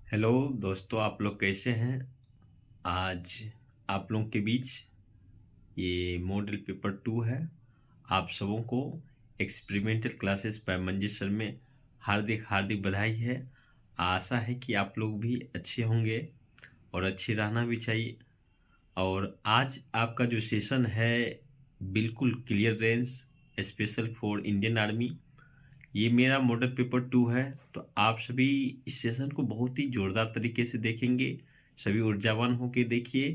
Hello दोस्तों, आप लोग कैसे हैं। आज आप लोगों के बीच ये मॉडल पेपर 2 है। आप सबों को experimental classes by Manzil sir में हार्दिक हार्दिक बधाई है। आशा है कि आप लोग भी अच्छे होंगे और अच्छे रहना भी चाहिए। और आज आपका जो सेशन है बिल्कुल clear range special for Indian army, ये मेरा मॉडल पेपर 2 है। तो आप सभी इस सेशन को बहुत ही जोरदार तरीके से देखेंगे, सभी ऊर्जावान होके देखिए।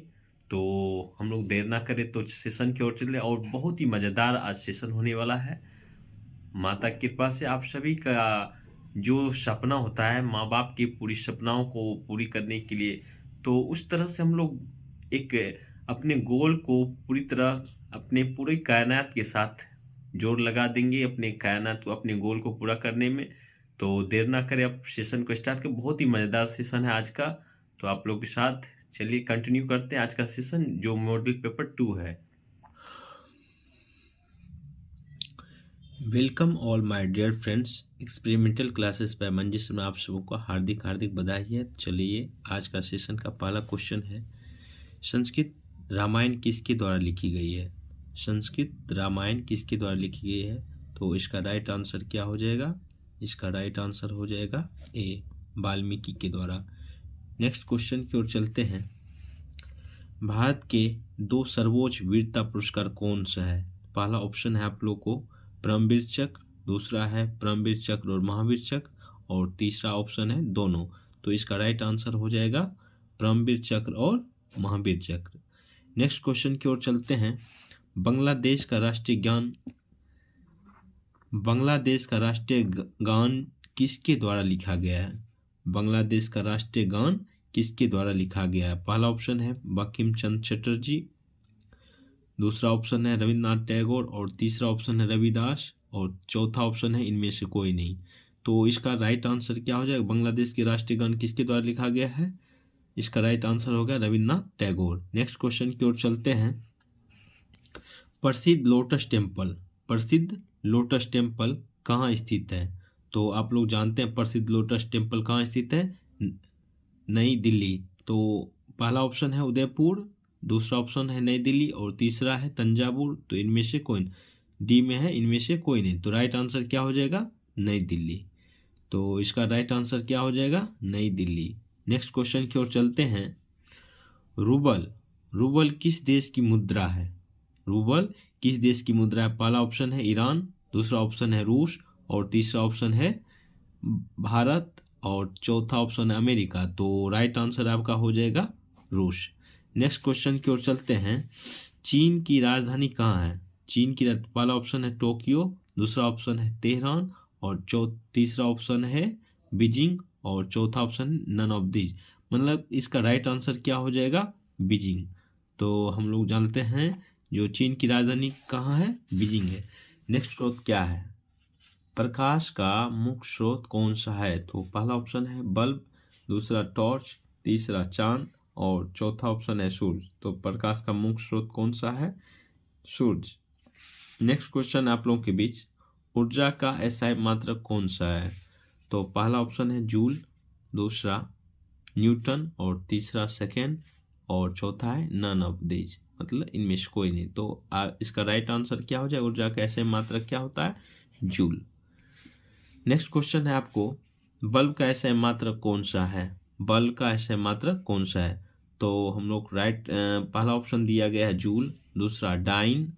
तो हम लोग देर ना करें तो सेशन की ओर चले, और बहुत ही मज़ेदार आज सेशन होने वाला है। माता की कृपा से आप सभी का जो सपना होता है माँ बाप की पूरी सपनाओं को पूरी करने के लिए, तो उस तरह से हम लोग एक अपने गोल को पूरी तरह अपने पूरी कायनात के साथ जोर लगा देंगे, अपने कायनात को अपने गोल को पूरा करने में। तो देर ना करें, अब सेशन को स्टार्ट करें। बहुत ही मज़ेदार सेशन है आज का। तो आप लोग के साथ चलिए कंटिन्यू करते हैं आज का सेशन जो मॉडल पेपर 2 है। Welcome all my dear friends, experimental classes by Manzil sir में आप सबों को हार्दिक हार्दिक बधाई है। चलिए आज का सेशन का पहला क्वेश्चन है, संस्कृत रामायण किसके द्वारा लिखी गई है। संस्कृत रामायण किसके द्वारा लिखी गई है, तो इसका राइट आंसर क्या हो जाएगा। इसका राइट आंसर हो जाएगा ए, वाल्मीकि के द्वारा। नेक्स्ट क्वेश्चन की ओर चलते हैं। भारत के दो सर्वोच्च वीरता पुरस्कार कौन सा है। पहला ऑप्शन है आप लोग को परमवीर चक्र, दूसरा है परमवीर चक्र और महावीर चक्र, और तीसरा ऑप्शन है दोनों। तो इसका राइट आंसर हो जाएगा परमवीर चक्र और महावीर चक्र। नेक्स्ट क्वेश्चन की ओर चलते हैं। बांग्लादेश का राष्ट्रीय गान किसके द्वारा लिखा गया है। बांग्लादेश का राष्ट्रीय गान किसके द्वारा लिखा गया है। पहला ऑप्शन है बंकिम चंद्र चटर्जी, दूसरा ऑप्शन है रविन्द्रनाथ टैगोर, और तीसरा ऑप्शन है रविदास, और चौथा ऑप्शन है इनमें से कोई नहीं। तो इसका राइट आंसर क्या हो जाएगा। बांग्लादेश के राष्ट्रीय गान किसके द्वारा लिखा गया है, इसका राइट आंसर हो गया रविन्द्रनाथ टैगोर। नेक्स्ट क्वेश्चन की ओर चलते हैं। प्रसिद्ध लोटस टेम्पल कहाँ स्थित है। तो आप लोग जानते हैं प्रसिद्ध लोटस टेम्पल कहाँ स्थित है, नई दिल्ली। तो पहला ऑप्शन है उदयपुर, दूसरा ऑप्शन है नई दिल्ली, और तीसरा है तंजावुर। तो इनमें से कोई डी में है, इनमें से कोई नहीं। तो राइट आंसर क्या हो जाएगा, नई दिल्ली। तो इसका राइट आंसर क्या हो जाएगा, नई दिल्ली। नेक्स्ट क्वेश्चन की ओर चलते हैं। रूबल किस देश की मुद्रा है। रूबल किस देश की मुद्रा है। पहला ऑप्शन है ईरान, दूसरा ऑप्शन है रूस, और तीसरा ऑप्शन है भारत, और चौथा ऑप्शन है अमेरिका। तो राइट आंसर आपका हो जाएगा रूस। नेक्स्ट क्वेश्चन की ओर चलते हैं। चीन की राजधानी कहाँ है। चीन की पहला ऑप्शन है टोक्यो, दूसरा ऑप्शन है तेहरान, और तीसरा ऑप्शन है बीजिंग, और चौथा ऑप्शन नन ऑफ दीज। मतलब इसका राइट आंसर क्या हो जाएगा, बीजिंग। तो हम लोग जानते हैं जो चीन की राजधानी कहाँ है, बीजिंग है। नेक्स्ट स्रोत क्या है, प्रकाश का मुख्य स्रोत कौन सा है। तो पहला ऑप्शन है बल्ब, दूसरा टॉर्च, तीसरा चांद, और चौथा ऑप्शन है सूर्य। तो प्रकाश का मुख्य स्रोत कौन सा है, सूर्य। नेक्स्ट क्वेश्चन आप लोगों के बीच, ऊर्जा का एसआई मात्रक कौन सा है। तो पहला ऑप्शन है जूल, दूसरा न्यूटन, और तीसरा सेकेंड, और चौथा है नन ऑफ दीज, मतलब इनमें से कोई नहीं। तो इसका राइट आंसर क्या हो जाए, ऊर्जा का एसआई मात्रक क्या होता है, जूल। नेक्स्ट क्वेश्चन है आपको, बल्ब का एसआई मात्रक कौन सा है। बल्ब का एसआई मात्रक कौन सा है। तो हम लोग पहला ऑप्शन दिया गया है जूल, दूसरा डाइन,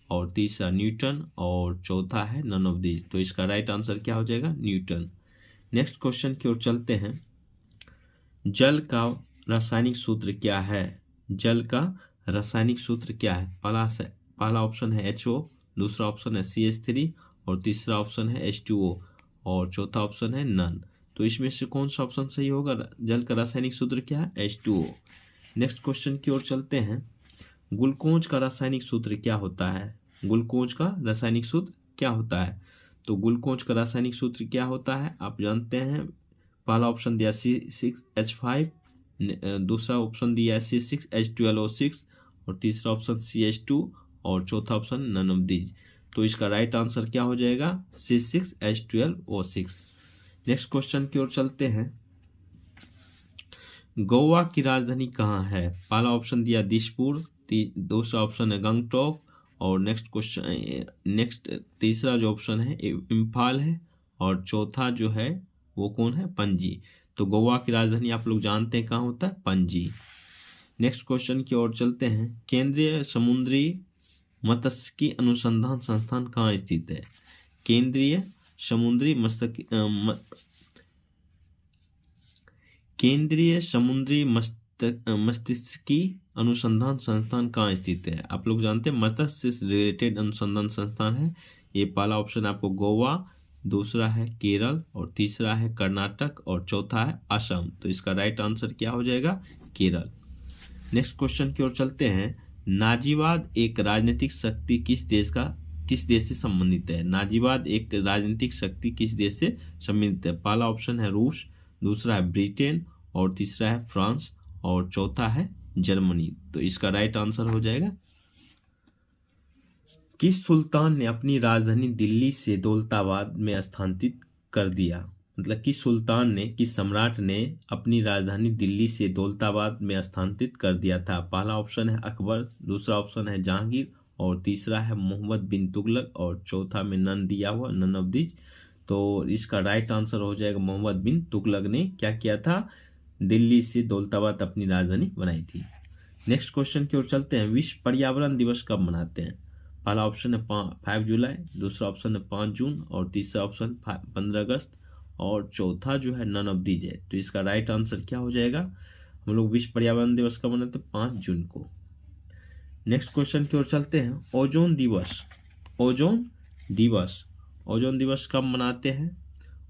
और तीसरा न्यूटन, और चौथा है नन ऑफ दीज। तो इसका राइट आंसर क्या हो जाएगा, न्यूटन। नेक्स्ट क्वेश्चन की ओर चलते हैं। जल का रासायनिक सूत्र क्या है। जल का रासायनिक सूत्र क्या है। पहला ऑप्शन है HO, दूसरा ऑप्शन है CH3, और तीसरा ऑप्शन है H2O, और चौथा ऑप्शन है नन। तो इसमें से कौन सा ऑप्शन सही होगा, जल का रासायनिक सूत्र क्या है, H2O। नेक्स्ट क्वेश्चन की ओर चलते हैं। ग्लूकोज का रासायनिक सूत्र क्या होता है। ग्लूकोज का रासायनिक सूत्र क्या होता है। तो ग्लूकोज का रासायनिक सूत्र क्या होता है, आप जानते हैं। पहला ऑप्शन दिया C6H5, दूसरा ऑप्शन दिया है C6H12O6, और तीसरा ऑप्शन CH2, और चौथा ऑप्शन नन ऑफ दीज। तो इसका राइट आंसर क्या हो जाएगा, C6H12O6। नेक्स्ट क्वेश्चन की ओर चलते हैं। गोवा की राजधानी कहाँ है? पहला ऑप्शन दिया दिसपुर, दूसरा ऑप्शन है गंगटोक, और नेक्स्ट तीसरा जो ऑप्शन है इम्फाल है, और चौथा जो है वो कौन है? पणजी। तो गोवा की राजधानी आप लोग जानते हैं कहाँ होता है? पणजी। नेक्स्ट क्वेश्चन की ओर चलते हैं। केंद्रीय समुद्री मत्स्यिकी अनुसंधान संस्थान कहाँ स्थित है? केंद्रीय समुद्री मत्स्यिकी अनुसंधान संस्थान कहाँ स्थित है? आप लोग जानते हैं मत्स्य से रिलेटेड अनुसंधान संस्थान है। ये पहला ऑप्शन आपको गोवा, दूसरा है केरल, और तीसरा है कर्नाटक, और चौथा है असम। तो इसका राइट आंसर क्या हो जाएगा? केरल। नेक्स्ट क्वेश्चन की ओर चलते हैं। नाजीवाद एक राजनीतिक शक्ति किस देश से संबंधित है? नाजीवाद एक राजनीतिक शक्ति किस देश से संबंधित है? पहला ऑप्शन है रूस, दूसरा है ब्रिटेन, और तीसरा है फ्रांस, और चौथा है जर्मनी। तो इसका राइट आंसर हो जाएगा। किस सुल्तान ने अपनी राजधानी दिल्ली से दौलताबाद में स्थानांतरित कर दिया? मतलब किस सम्राट ने अपनी राजधानी दिल्ली से दौलताबाद में स्थानांतरित कर दिया था? पहला ऑप्शन है अकबर, दूसरा ऑप्शन है जहांगीर, और तीसरा है मोहम्मद बिन तुगलक, और चौथा में नन दिया हुआ, नन ऑफ दिस। तो इसका राइट आंसर हो जाएगा मोहम्मद बिन तुगलक ने क्या किया था? दिल्ली से दौलताबाद अपनी राजधानी बनाई थी। नेक्स्ट क्वेश्चन की ओर चलते हैं। विश्व पर्यावरण दिवस कब मनाते हैं? पहला ऑप्शन है 5 जुलाई, दूसरा ऑप्शन है 5 जून, और तीसरा ऑप्शन 15 अगस्त, और चौथा जो है नन ऑफ दीज है। तो इसका राइट आंसर क्या हो जाएगा? हम लोग विश्व पर्यावरण दिवस कब मनाते हैं? 5 जून को। नेक्स्ट क्वेश्चन की ओर चलते हैं। ओजोन दिवस कब मनाते हैं?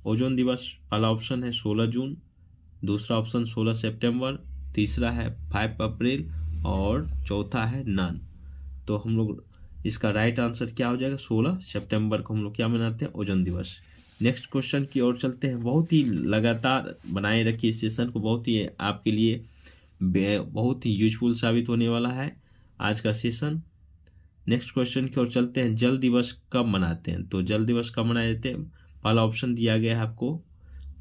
ओजोन दिवस पहला ऑप्शन है 16 जून, दूसरा ऑप्शन 16 सितंबर, तीसरा है 5 अप्रैल, और चौथा है नन। तो हम लोग इसका राइट आंसर क्या हो जाएगा? 16 सितंबर को हम लोग क्या मनाते हैं? ओजोन दिवस। नेक्स्ट क्वेश्चन की ओर चलते हैं। बहुत ही लगातार बनाए रखिए इस सेशन को, बहुत ही आपके लिए बहुत ही यूजफुल साबित होने वाला है आज का सेशन। नेक्स्ट क्वेश्चन की ओर चलते हैं। जल दिवस कब मनाते हैं? तो जल दिवस कब मनाए जाते हैं? पहला ऑप्शन दिया गया है आपको।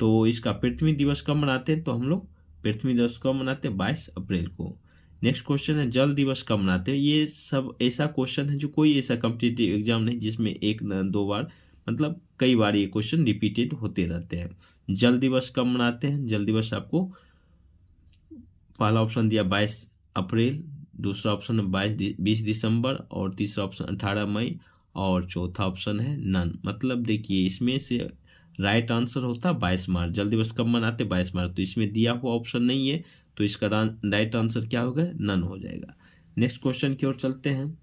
तो इसका पृथ्वी दिवस कब मनाते हैं? तो हम लोग पृथ्वी दिवस कब मनाते हैं? 22 अप्रैल को। नेक्स्ट क्वेश्चन है जल दिवस कब मनाते हैं? ये सब ऐसा क्वेश्चन है जो कोई ऐसा कॉम्पिटिटिव एग्जाम नहीं जिसमें एक न 2 बार, मतलब कई बार ये क्वेश्चन रिपीटेड होते रहते हैं। जल दिवस कब मनाते हैं? जल दिवस आपको पहला ऑप्शन दिया 22 अप्रैल, दूसरा ऑप्शन है 20 दिसंबर, और तीसरा ऑप्शन 18 मई, और चौथा ऑप्शन है नन। मतलब देखिए इसमें से राइट आंसर होता है 22 मार्च। जल दिवस कब मनाते? 22 मार्च। तो इसमें दिया हुआ ऑप्शन नहीं है, तो इसका राइट आंसर क्या होगा? नन हो जाएगा। नेक्स्ट क्वेश्चन की ओर चलते हैं।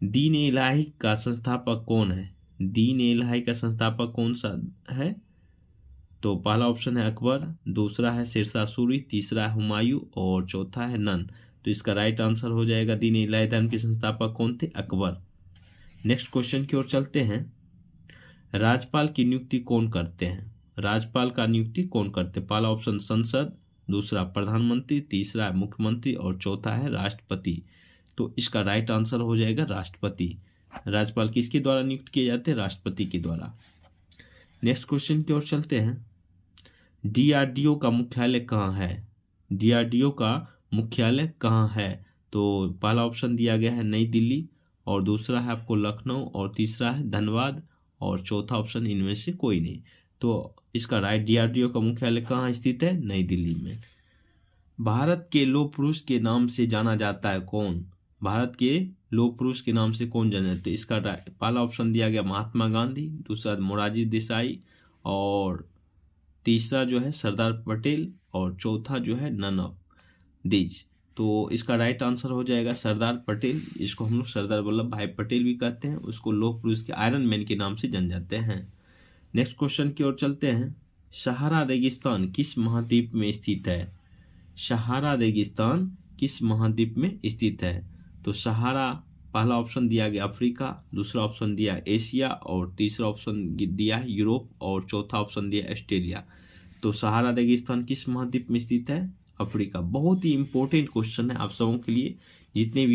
दीन ए इलाही का संस्थापक कौन है? दीन ए इलाही का संस्थापक कौन सा है? तो पहला ऑप्शन है अकबर, दूसरा है शेरशाह सूरी, तीसरा है हुमायूं, और चौथा है नन। तो इसका राइट आंसर हो जाएगा दीन ए इलाही धर्म के संस्थापक कौन थे? अकबर। नेक्स्ट क्वेश्चन की ओर चलते हैं। राज्यपाल की नियुक्ति कौन करते हैं? राज्यपाल का नियुक्ति कौन करते हैं? पहला ऑप्शन संसद, दूसरा प्रधानमंत्री, तीसरा है मुख्यमंत्री, और चौथा है राष्ट्रपति। तो इसका राइट आंसर हो जाएगा राष्ट्रपति। राज्यपाल किसके द्वारा नियुक्त किए जाते हैं? राष्ट्रपति के द्वारा। नेक्स्ट क्वेश्चन की ओर चलते हैं। डीआरडीओ का मुख्यालय कहाँ है? डीआरडीओ का मुख्यालय कहाँ है? तो पहला ऑप्शन दिया गया है नई दिल्ली, और दूसरा है आपको लखनऊ, और तीसरा है धनबाद, और चौथा ऑप्शन इनमें से कोई नहीं। तो इसका राइट डीआरडीओ का मुख्यालय कहाँ स्थित है? नई दिल्ली में। भारत के लौह पुरुष के नाम से जाना जाता है कौन? भारत के लौह पुरुष के नाम से कौन जाना जाता है? इसका पहला ऑप्शन दिया गया महात्मा गांधी, दूसरा मोरारजी देसाई, और तीसरा जो है सरदार पटेल, और चौथा जो है नन ऑफ दीज। तो इसका राइट आंसर हो जाएगा सरदार पटेल। इसको हम लोग सरदार वल्लभ भाई पटेल भी कहते हैं। उसको लौह पुरुष के आयरन मैन के नाम से जान जाते हैं। नेक्स्ट क्वेश्चन की ओर चलते हैं। सहारा रेगिस्तान किस महाद्वीप में स्थित है? सहारा रेगिस्तान किस महाद्वीप में स्थित है? तो सहारा पहला ऑप्शन दिया गया अफ्रीका, दूसरा ऑप्शन दिया एशिया, और तीसरा ऑप्शन दिया है यूरोप, और चौथा ऑप्शन दिया ऑस्ट्रेलिया। तो सहारा रेगिस्तान किस महाद्वीप में स्थित है? अफ्रीका। बहुत ही इंपॉर्टेंट क्वेश्चन है आप सबों के लिए, जितने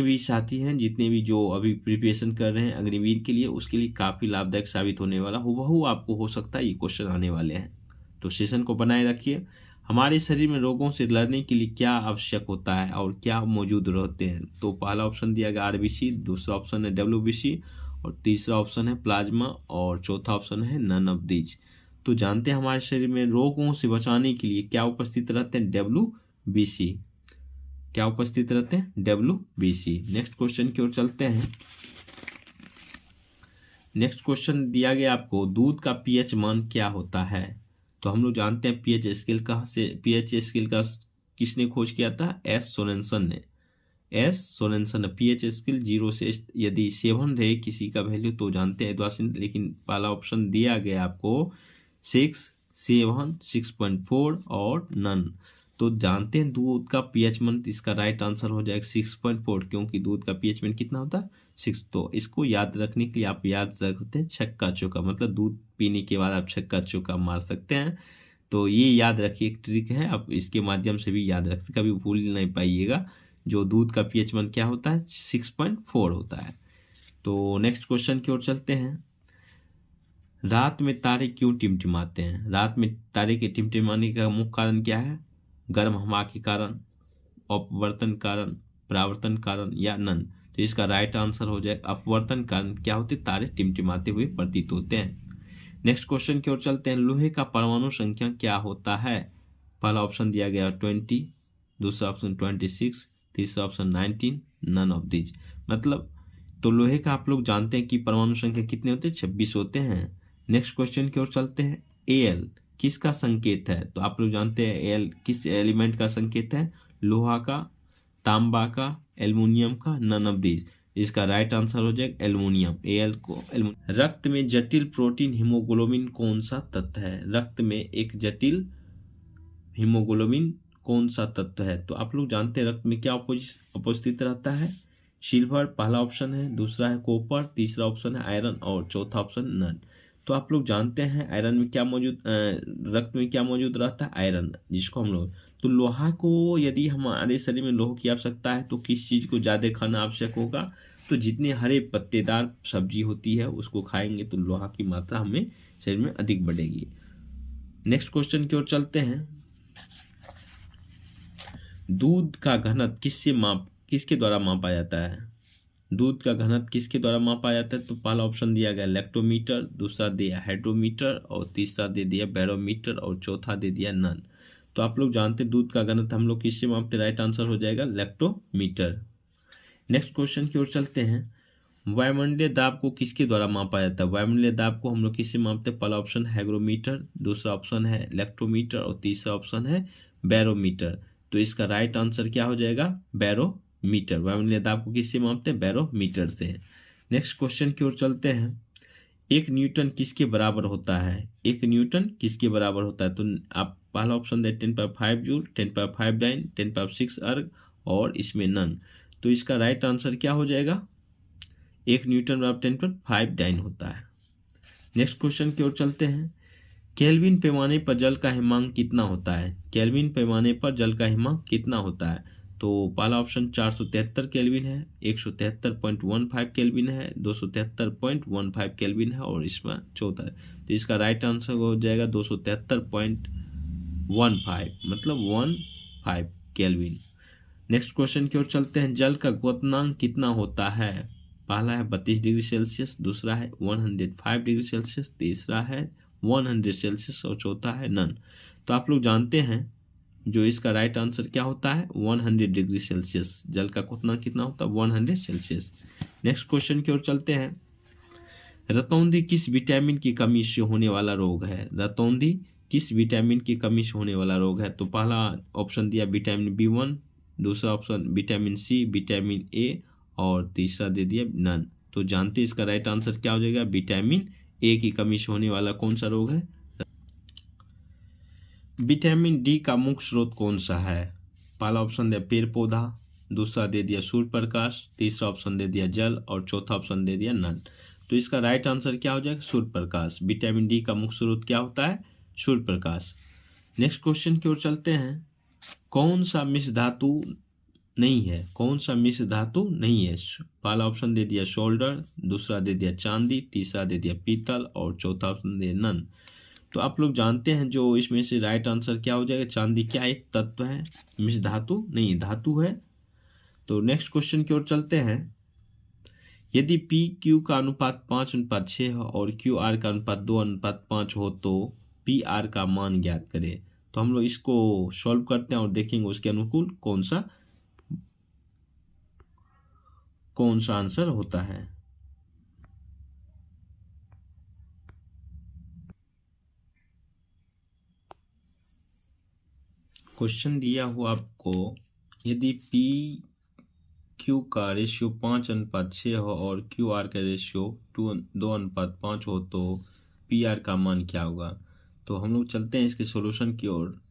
भी साथी हैं, जितने भी जो अभी प्रिपरेशन कर रहे हैं अग्निवीर के लिए, उसके लिए काफ़ी लाभदायक साबित होने वाला। हूबहू आपको हो सकता है ये क्वेश्चन आने वाले हैं। तो सेशन को बनाए रखिए। हमारे शरीर में रोगों से लड़ने के लिए क्या आवश्यक होता है और क्या मौजूद रहते हैं? तो पहला ऑप्शन दिया गया आरबीसी, दूसरा ऑप्शन है डब्ल्यूबीसी और तीसरा ऑप्शन है प्लाज्मा और चौथा ऑप्शन है नन ऑफ दीज। तो जानते हैं हमारे शरीर में रोगों से बचाने के लिए क्या उपस्थित रहते हैं? डब्ल्यूबीसी। क्या उपस्थित रहते हैं? डब्ल्यूबीसी। नेक्स्ट क्वेश्चन की ओर चलते हैं। नेक्स्ट क्वेश्चन दिया गया आपको, दूध का पीएच मान क्या होता है? तो हम लोग जानते हैं पीएच स्केल का किसने खोज किया था? एस सोरेनसन ने। पीएच स्केल 0 से यदि 7 रहे किसी का वैल्यू तो जानते हैं एडवासिन, लेकिन पहला ऑप्शन दिया गया आपको 6, 7, 6.4 और नन। तो जानते हैं दूध का पीएच मान, इसका राइट आंसर हो जाएगा 6.4, क्योंकि दूध का पीएच मान कितना होता है? 6। तो इसको याद रखने के लिए आप याद रखते हैं छक्का चौका, मतलब दूध पीने के बाद आप छक्का चौका मार सकते हैं। तो ये याद रखिए, एक ट्रिक है, आप इसके माध्यम से भी याद रख सकते, कभी भूल नहीं पाइएगा। जो दूध का पीएच मान क्या होता है? 6.4 होता है। तो नेक्स्ट क्वेश्चन की ओर चलते हैं। रात में तारे क्यों टिमटिमाते हैं? रात में तारे के टिमटिमाने का मुख्य कारण क्या है? गर्म हवा के कारण, अपवर्तन कारण, परावर्तन कारण या नन। तो इसका राइट आंसर हो जाए अपवर्तन कारण। क्या होते? तारे टिमटिमाते हुए प्रतीत होते हैं। नेक्स्ट क्वेश्चन की ओर चलते हैं। लोहे का परमाणु संख्या क्या होता है? पहला ऑप्शन दिया गया 20, दूसरा ऑप्शन 26, तीसरा ऑप्शन 19, नन ऑफ दीज। मतलब तो लोहे का आप लोग जानते हैं कि परमाणु संख्या कितने होते हैं? 26 होते हैं। नेक्स्ट क्वेश्चन की ओर चलते हैं। एल किसका संकेत है? तो आप लोग जानते हैं एल किस एलिमेंट का संकेत है? लोहा का, तांबा का, एल्युमिनियम का, नन ऑफ दीज। इसका राइट आंसर हो जाएगा एल्युमिनियम। एल को रक्त में जटिल प्रोटीन हीमोग्लोबिन कौन सा तत्व है? रक्त में एक जटिल हीमोग्लोबिन कौन सा तत्व है? तो आप लोग जानते हैं रक्त में क्या उपस्थित रहता है? सिल्वर पहला ऑप्शन है, दूसरा है कॉपर, तीसरा ऑप्शन है आयरन और चौथा ऑप्शन नन। तो आप लोग जानते हैं आयरन में क्या मौजूद, रक्त में क्या मौजूद रहता है? आयरन, जिसको हम लोग, तो लोहा को यदि हमारे शरीर में लोह की आवश्यकता है तो किस चीज़ को ज़्यादा खाना आवश्यक होगा? तो जितने हरे पत्तेदार सब्जी होती है उसको खाएंगे तो लोहा की मात्रा हमें शरीर में अधिक बढ़ेगी। नेक्स्ट क्वेश्चन की ओर चलते हैं। दूध का घनत्व किसके द्वारा मापा जाता है? दूध का घनत्व किसके द्वारा मापा जाता है? तो पहला ऑप्शन दिया गया लैक्टोमीटर, दूसरा दिया हाइड्रोमीटर और तीसरा दे दिया बैरोमीटर और चौथा दे दिया नन। तो आप लोग जानते हैं दूध का घनत्व हम लोग किससे मापते? राइट आंसर हो जाएगा लैक्टोमीटर। नेक्स्ट क्वेश्चन की ओर चलते हैं। वायुमंडलीय दाब को किसके द्वारा मापा जाता है? वायुमंडलीय दाब को हम लोग किससे मापते हैं? पहला ऑप्शन हाइग्रोमीटर, दूसरा ऑप्शन है लैक्टोमीटर और तीसरा ऑप्शन है बैरोमीटर। तो इसका राइट आंसर क्या हो जाएगा? बैरोमीटर। वायुमंडलीय दाब को किससे मापते हैं? बैरोमीटर से। नेक्स्ट क्वेश्चन की ओर चलते हैं। 1 न्यूटन किसके बराबर होता है? 1 न्यूटन किसके बराबर होता है? तो आप पहला ऑप्शन दे 10⁵ जूल, 10⁵ डाइन, 10⁶ अर्ग और इसमें नन। तो इसका राइट आंसर क्या हो जाएगा? 1 न्यूटन बराबर 10⁵ डाइन होता है। नेक्स्ट क्वेश्चन की ओर चलते हैं। केल्विन पैमाने पर जल का हिमांक कितना होता है? केल्विन पैमाने पर जल का हिमांक कितना होता है? तो पहला ऑप्शन 473 केल्विन है, 173.15 केल्विन है, 273.15 केल्विन है और इसमें चौथा है। तो इसका राइट आंसर हो जाएगा 273.15, मतलब 15 केल्विन। नेक्स्ट क्वेश्चन की ओर चलते हैं। जल का क्वथनांक कितना होता है? पहला है 32 डिग्री सेल्सियस, दूसरा है 105 डिग्री सेल्सियस, तीसरा है 100 सेल्सियस और चौथा है नन। तो आप लोग जानते हैं जो इसका राइट आंसर क्या होता है? 100 डिग्री सेल्सियस। जल का क्वथनांक कितना होता है? 100 सेल्सियस। नेक्स्ट क्वेश्चन की ओर चलते हैं। रतौंधी किस विटामिन की कमी से होने वाला रोग है? रतौंधी किस विटामिन की कमी से होने वाला रोग है? तो पहला ऑप्शन दिया विटामिन B1, दूसरा option vitamin C, vitamin A और तीसरा दे दिया नन। तो जानते इसका राइट आंसर क्या हो जाएगा? विटामिन A की कमी से होने वाला कौन सा रोग है? विटामिन D का मुख्य स्रोत कौन सा है? पहला ऑप्शन दिया पेड़ पौधा, दूसरा दे दिया सूर्य प्रकाश, तीसरा ऑप्शन दे दिया जल और चौथा ऑप्शन दे दिया नन। तो इसका राइट आंसर क्या हो जाएगा? सूर्य प्रकाश। विटामिन D का मुख्य स्रोत क्या होता है? सूर्य प्रकाश। नेक्स्ट क्वेश्चन की ओर चलते हैं। कौन सा मिश्र धातु नहीं है? कौन सा मिश्र धातु नहीं है? पहला ऑप्शन दे दिया शोल्डर, दूसरा दे दिया चांदी, तीसरा दे दिया पीतल और चौथा ऑप्शन दे नन। तो आप लोग जानते हैं जो इसमें से राइट आंसर क्या हो जाएगा, चांदी क्या एक तत्व है, मिश्र धातु नहीं, धातु है। तो नेक्स्ट क्वेश्चन की ओर चलते हैं। यदि पी क्यू का अनुपात 5:6 हो और क्यू आर का अनुपात 2:5 हो तो पी आर का मान ज्ञात करें। तो हम लोग इसको सॉल्व करते हैं और देखेंगे उसके अनुकूल कौन सा आंसर होता है। क्वेश्चन दिया हुआ आपको, यदि पी क्यू का रेशियो 5:6 हो और क्यू आर का रेशियो 2:5 हो तो पी आर का मान क्या होगा। तो हम लोग चलते हैं इसके सॉल्यूशन की ओर।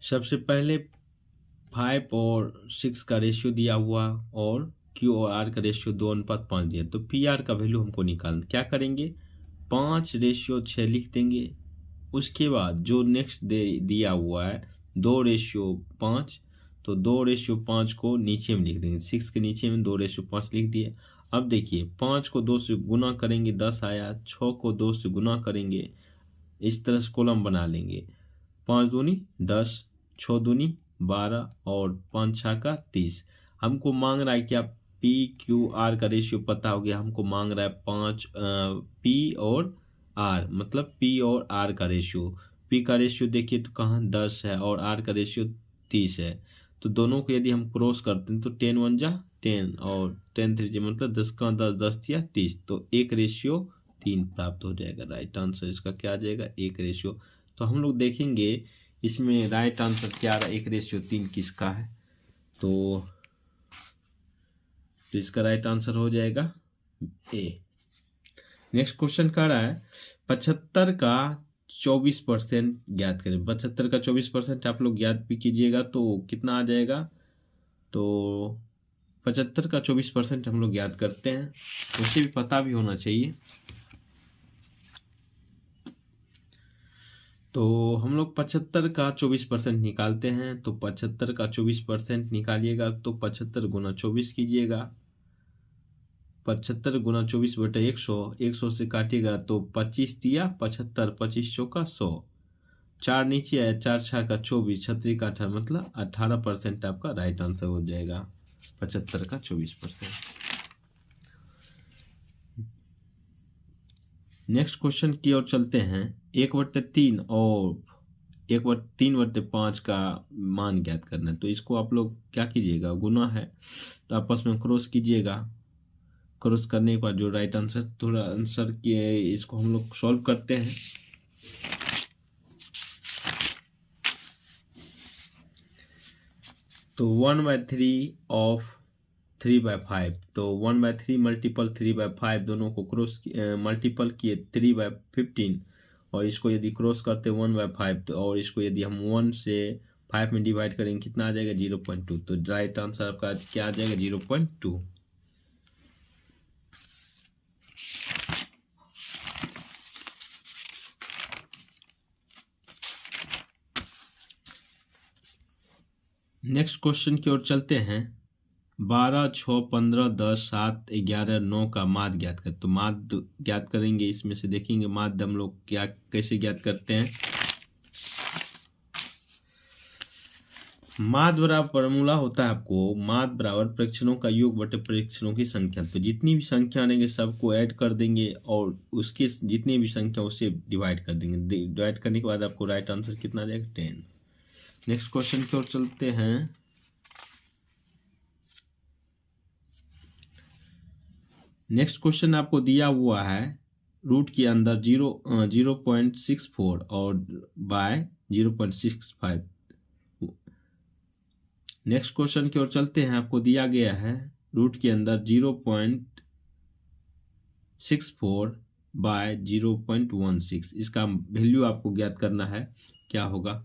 सबसे पहले 5 और 6 का रेशियो दिया हुआ और क्यू और आर का रेशियो 2:5 दिया, तो पी आर का वैल्यू हमको निकालना। क्या करेंगे, 5:6 लिख देंगे। उसके बाद जो नेक्स्ट दिया हुआ है 2:5, तो 2:5 को नीचे में लिख देंगे, 6 के नीचे में 2:5 लिख दिए। अब देखिए 5 को 2 से गुना करेंगे 10 आया, 6 को 2 से गुना करेंगे, इस तरह से कॉलम बना लेंगे। 5 दूनी 10, 6 दूनी 12 और 5 6 का 30। हमको मांग रहा है क्या, पी क्यू आर का रेशियो पता हो गया, हमको मांग रहा है 5 पी और आर, मतलब पी और आर का रेशियो। पी का रेशियो देखिए तो कहाँ 10 है और आर का रेशियो 30 है। तो दोनों को यदि हम क्रॉस करते हैं तो 10 1 जा 10 और 10 3 मतलब 10 का 10 10 या 30, तो 1:3 प्राप्त हो जाएगा। राइट आंसर इसका क्या आ जाएगा, 1:। तो हम लोग देखेंगे इसमें राइट आंसर क्या रहा, 1:3 किसका है। तो इसका राइट आंसर हो जाएगा ए। नेक्स्ट क्वेश्चन कह रहा है 75 का 24% ज्ञात करें। 75 का 24% आप लोग ज्ञात भी कीजिएगा तो कितना आ जाएगा। तो 75 का 24% हम लोग ज्ञात करते हैं, उसे भी पता भी होना चाहिए। तो हम लोग 75 का 24% निकालते हैं। तो 75 का 24% निकालिएगा तो 75 गुना 24 कीजिएगा। 75 गुना 24/100, 100 से काटिएगा तो 25 दिया 75, 25 चौका 100, 4 नीचे आया, 4 6 का 24, 36 का 18, मतलब 18% आपका राइट आंसर हो जाएगा 75 का 24%। नेक्स्ट क्वेश्चन की ओर चलते हैं। 1/3 और 3/5 का मान ज्ञात करना है। तो इसको आप लोग क्या कीजिएगा, गुना है तो आपस में क्रॉस कीजिएगा। क्रॉस करने के बाद जो राइट आंसर, थोड़ा आंसर के इसको हम लोग सॉल्व करते हैं। तो 1/3 ऑफ 3/5, तो 1/3 मल्टीपल 3/5 दोनों को क्रॉस मल्टीपल किए 3/15, और इसको यदि क्रॉस करते 1/5 तो, और इसको यदि हम 1 से 5 में डिवाइड करेंगे कितना आ जाएगा 0.2। तो राइट आंसर आपका क्या आ जाएगा 0.2। नेक्स्ट क्वेश्चन की ओर चलते हैं। 12 6 15 10 7 11 9 का माध्य ज्ञात कर। तो माध्य ज्ञात करेंगे, इसमें से देखेंगे माध्य हम लोग क्या कैसे ज्ञात करते हैं। माध्य बराबर फॉर्मूला होता है आपको, माध्य बराबर प्रेक्षणों का योग बटे प्रेक्षणों की संख्या। तो जितनी भी संख्या आएंगे सबको ऐड कर देंगे और उसके जितनी भी संख्या उससे डिवाइड कर देंगे। डिवाइड करने के बाद आपको राइट आंसर कितना आ जाएगा 10। नेक्स्ट क्वेश्चन की ओर चलते हैं। नेक्स्ट क्वेश्चन आपको दिया हुआ है रूट के अंदर 0.64 और बाय 0.65। नेक्स्ट क्वेश्चन की ओर चलते हैं। आपको दिया गया है रूट के अंदर 0.64 बाय 0.16, इसका वैल्यू आपको ज्ञात करना है, क्या होगा।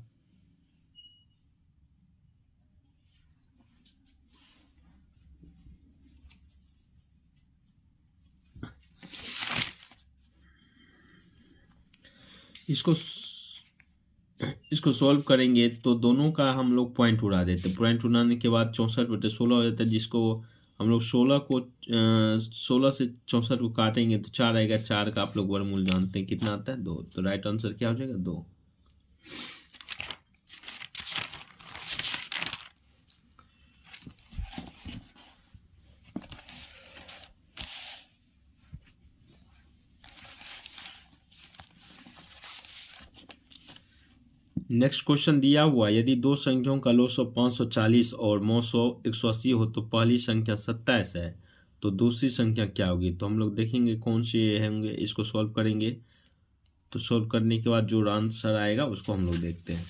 इसको इसको सॉल्व करेंगे तो दोनों का हम लोग पॉइंट उड़ा देते, पॉइंट उड़ाने के बाद 64/16 हो जाता है, जिसको हम लोग 16 से 64 को काटेंगे तो 4 आएगा। 4 का आप लोग वर्गमूल जानते हैं कितना आता है, 2। तो राइट आंसर क्या हो जाएगा, 2। नेक्स्ट क्वेश्चन दिया हुआ, यदि दो संख्याओं का लॉग 540 और मॉड 180 हो तो पहली संख्या 27 है, तो दूसरी संख्या क्या होगी। तो हम लोग देखेंगे कौन से होंगे, इसको सॉल्व करेंगे। तो सॉल्व करने के बाद जो आंसर आएगा उसको हम लोग देखते हैं।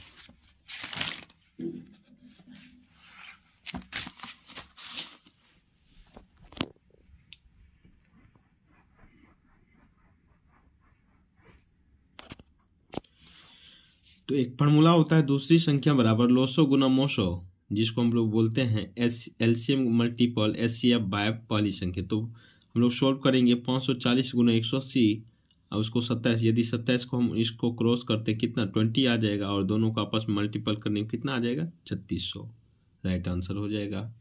तो एक फार्मूला होता है दूसरी संख्या बराबर लॉसो गुना मोसो, जिसको हम लोग बोलते हैं एलसीएम मल्टीपल एचसीएफ बाय पहली संख्या। तो हम लोग सॉल्व करेंगे 540 गुना 180 और उसको 27, यदि 27 को हम इसको क्रॉस करते कितना 20 आ जाएगा, और दोनों को आपस में मल्टीपल करने में कितना आ जाएगा 3600। राइट आंसर हो जाएगा।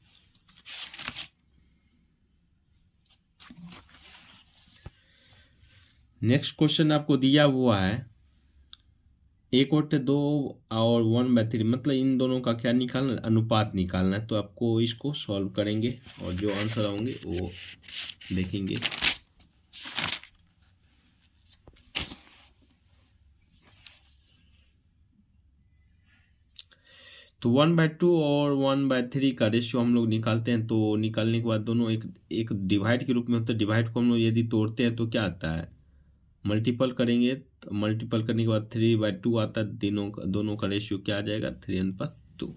नेक्स्ट क्वेश्चन आपको दिया हुआ है 1/2 और 1/3, मतलब इन दोनों का क्या निकालना है, अनुपात निकालना है। तो आपको इसको सॉल्व करेंगे और जो आंसर होंगे वो देखेंगे। तो 1/2 और 1/3 का रेशियो हम लोग निकालते हैं। तो निकालने के बाद दोनों एक डिवाइड के रूप में होता है। डिवाइड को हम लोग यदि तोड़ते हैं तो क्या आता है, मल्टीपल करेंगे। तो मल्टीपल करने के बाद 3/2 आता है। दोनों का रेशियो क्या आ जाएगा, 3:2।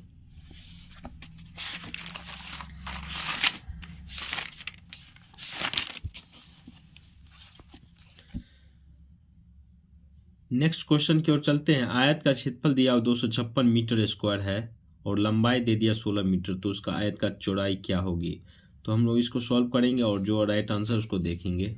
नेक्स्ट क्वेश्चन की ओर चलते हैं। आयत का क्षेत्रफल दिया 256 मीटर स्क्वायर है और लंबाई दे दिया 16 मीटर, तो उसका आयत का चौड़ाई क्या होगी। तो हम लोग इसको सॉल्व करेंगे और जो राइट आंसर उसको देखेंगे।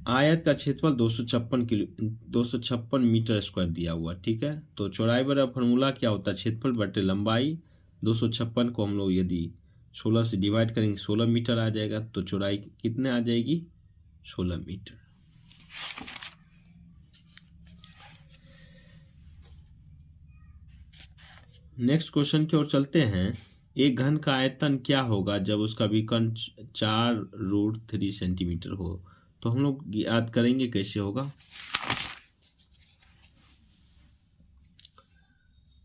आयत का क्षेत्रफल 256 मीटर स्क्वायर दिया हुआ, ठीक है। तो चौड़ाई बराबर फॉर्मूला क्या होता है, क्षेत्रफल बटे लंबाई। 256 को हम लोग यदि 16 से डिवाइड करेंगे 16 मीटर आ जाएगा, तो चौड़ाई कितने आ जाएगी, 16 मीटर। नेक्स्ट क्वेश्चन की ओर चलते हैं। एक घन का आयतन क्या होगा जब उसका विकर्ण 4√3 सेंटीमीटर हो। तो हम लोग याद करेंगे कैसे होगा।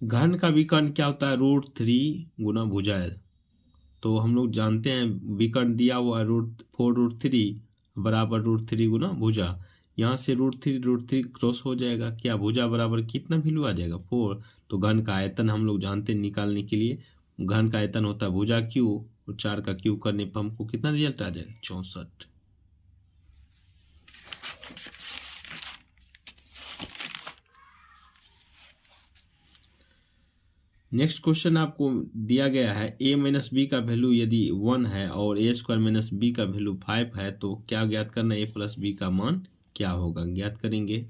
घन का विकर्ण क्या होता है, √3 गुना भुजा है। तो हम लोग जानते हैं विकर्ण दिया हुआ 4√3 बराबर √3 गुना भुजा। यहाँ से √3 क्रॉस हो जाएगा, क्या भुजा बराबर कितना वैल्यू आ जाएगा, 4। तो घन का आयतन हम लोग जानते हैं निकालने के लिए, घन का आयतन होता है भुजा क्यू, और 4 का क्यू करने पर हमको कितना रिजल्ट आ जाएगा, 64। नेक्स्ट क्वेश्चन आपको दिया गया है a-b का वैल्यू यदि 1 है और a² - b का वैल्यू 5 है, तो क्या ज्ञात करना है, a + b का मान क्या होगा, ज्ञात करेंगे।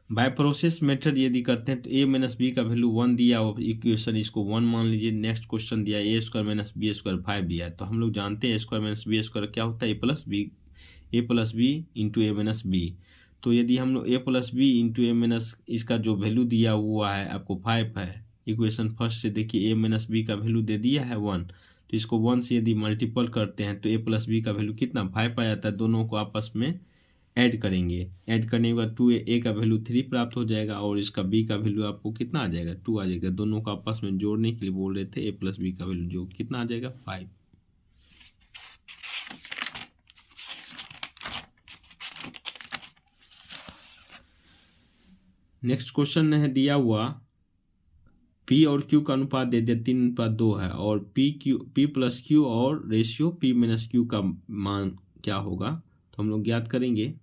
बाय प्रोसेस मेथड यदि करते हैं तो a - b का वैल्यू 1 दिया और इक्वेशन इसको 1 मान लीजिए। नेक्स्ट क्वेश्चन दिया a² - b² 5 दिया है। तो हम लोग जानते हैं a² - b² क्या होता है, a + b into a - b। तो यदि हम लोग a + b इंटू a इसका जो वैल्यू दिया हुआ है आपको 5 है, इक्वेशन फर्स्ट से देखिए a - b का वैल्यू दे दिया है 1। तो इसको 1 से यदि मल्टीपल करते हैं तो a + b का वैल्यू कितना 5 आ जाता है। दोनों को आपस में ऐड करेंगे, ऐड करने के बाद 2a का वैल्यू 3 प्राप्त हो जाएगा और इसका b का वैल्यू आपको कितना आ जाएगा, 2 आ जाएगा। दोनों को आपस में जोड़ने के लिए बोल रहे थे, a + b का वैल्यू जो कितना आ जाएगा, 5। नेक्स्ट क्वेश्चन है दिया हुआ p और q का अनुपात दे दिया 3:2 है और p + q और रेशियो p - q का मान क्या होगा। तो हम लोग ज्ञात करेंगे।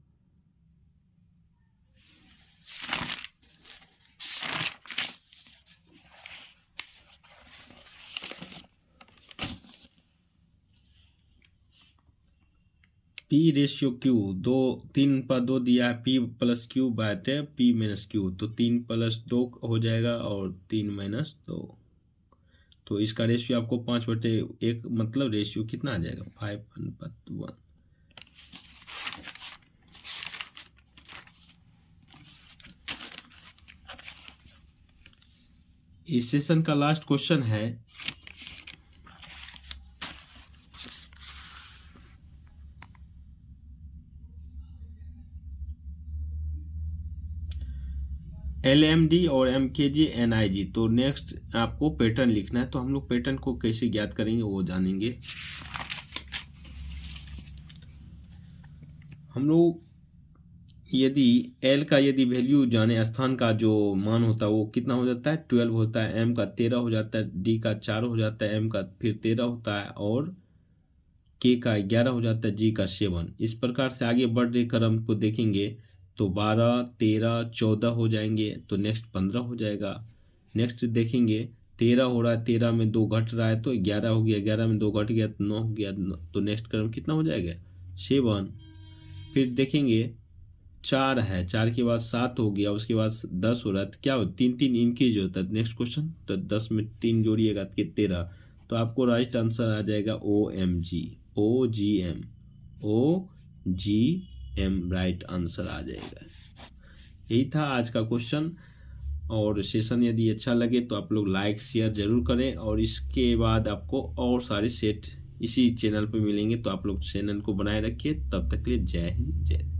P रेशियो Q, 2 3 पर 2 दिया है, P प्लस Q बाटे P माइनस Q, तो 3 प्लस 2 हो जाएगा और 3 माइनस 2, तो इसका रेशियो आपको 5/1, मतलब रेशियो कितना आ जाएगा 5:1। इस सेशन का लास्ट क्वेश्चन है LMD और MKG NIG। तो नेक्स्ट आपको पैटर्न लिखना है, तो हम लोग पैटर्न को कैसे ज्ञात करेंगे वो जानेंगे। हम लोग यदि L का यदि वैल्यू जाने, स्थान का जो मान होता है वो कितना हो जाता है 12 होता है, M का 13 हो जाता है, D का 4 हो जाता है, M का फिर 13 होता है और K का 11 हो जाता है, G का 7। इस प्रकार से आगे बढ़ रहे क्रम को देखेंगे तो 12, 13, 14 हो जाएंगे, तो नेक्स्ट 15 हो जाएगा। नेक्स्ट देखेंगे 13 हो रहा है, 13 में 2 घट रहा है तो 11 हो गया, 11 में 2 घट गया तो 9 हो गया, तो नेक्स्ट क्रम कितना हो जाएगा 7। फिर देखेंगे 4 है, 4 के बाद 7 हो गया, उसके बाद 10 हो रहा है, तो क्या हो 3 इंक्रीज होता है। नेक्स्ट क्वेश्चन, तो 10 में 3 जोड़िएगा कि 13, तो आपको राइट आंसर आ जाएगा OGM राइट आंसर आ जाएगा। यही था आज का क्वेश्चन, और सेशन यदि अच्छा लगे तो आप लोग लाइक शेयर जरूर करें, और इसके बाद आपको और सारे सेट इसी चैनल पर मिलेंगे, तो आप लोग चैनल को बनाए रखिए। तब तक के लिए जय हिंद, जय।